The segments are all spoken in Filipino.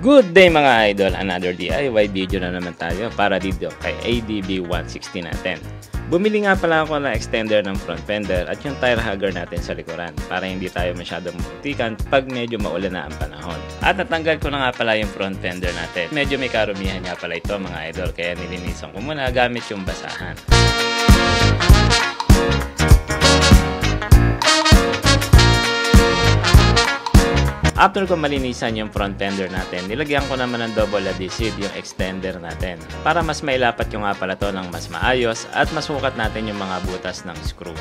Good day mga idol! Another DIY video na naman tayo para dito kay ADB 160 natin. Bumili nga pala ako ng extender ng front fender at yung tire hugger natin sa likuran para hindi tayo masyadong mabutikan pag medyo maulan na ang panahon. At natanggal ko na nga pala yung front fender natin. Medyo may karumihan nga pala ito mga idol kaya nilinisan ko muna gamit yung basahan. After ko malinisan yung front fender natin, nilagyan ko naman ng double adhesive yung extender natin para mas mailapat yung nga pala to ng mas maayos at masukat natin yung mga butas ng screws.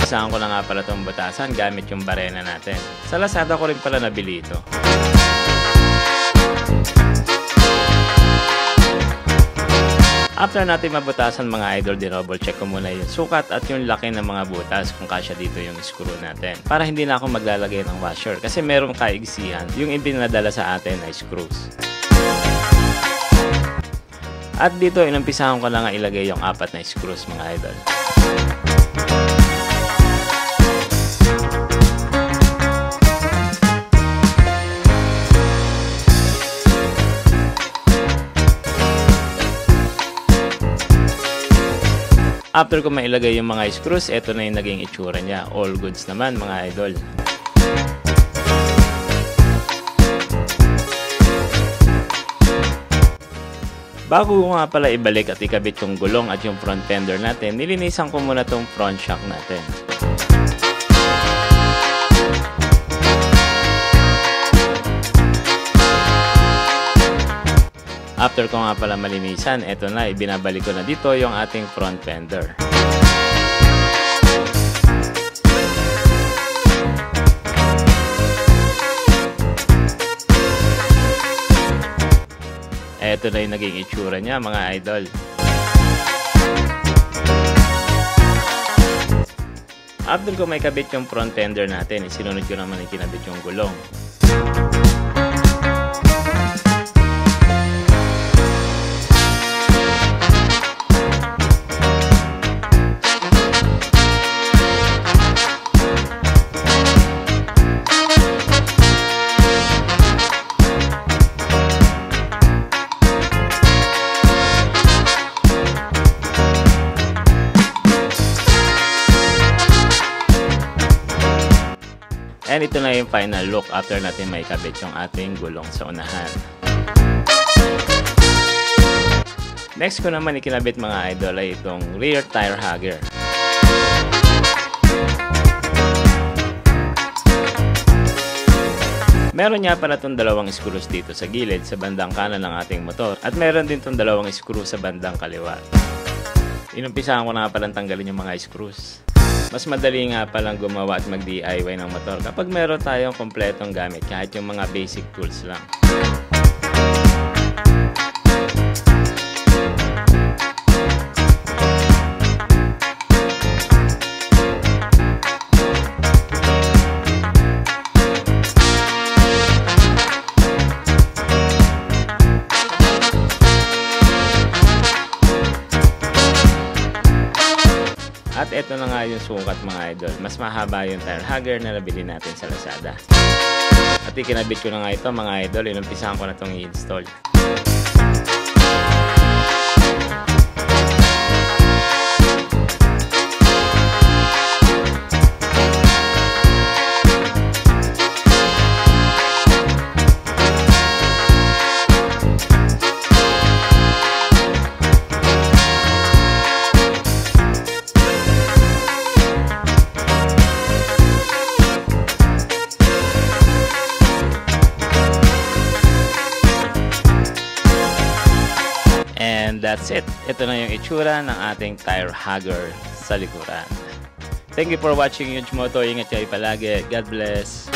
Isahan ko na nga pala itong butasan gamit yung barena natin. Sa Lazada ko rin pala nabili ito. After natin mabutasan mga idol, dinouble check ko muna yung sukat at yung laki ng mga butas kung kasya dito yung screw natin. Para hindi na ako maglalagay ng washer kasi merong kaigsihan yung ibinadala sa atin ay screws. At dito inumpisahan ko na nga ilagay yung 4 na screws mga idol. After ko mailagay yung mga screws, eto na yung naging itsura niya. All goods naman mga idol. Bago ko nga pala ibalik at ikabit yung gulong at yung front fender natin, nilinisan ko muna tong front shock natin. After ko nga pala malinisan, eto na, ibinabalik ko na dito yung ating front fender. Eto na yung naging itsura niya mga idol. After ko may kabit yung front fender natin, isinunod ko naman yung kinabit yung gulong. And ito na yung final look after natin may kabit yung ating gulong sa unahan. Next ko naman ikinabit mga idol ay itong rear tire hugger. Meron nga pala itong dalawang screws dito sa gilid sa bandang kanan ng ating motor at meron din itong dalawang screw sa bandang kaliwa. Inumpisahan ko na nga palang tanggalin yung mga screws. Mas madali nga palang gumawa at mag-DIY ng motor kapag meron tayong kompletong gamit kahit yung mga basic tools lang. At eto na nga yung sukat mga idol. Mas mahaba yung tire hugger na nabili natin sa Lazada. At ikinabit ko na nga ito mga idol. Inumpisahan ko na itong i-install. And that's it. Ito na yung itsura ng ating tire hugger sa likuran. Thank you for watching Huge Moto. Ingat kayo palagi. God bless.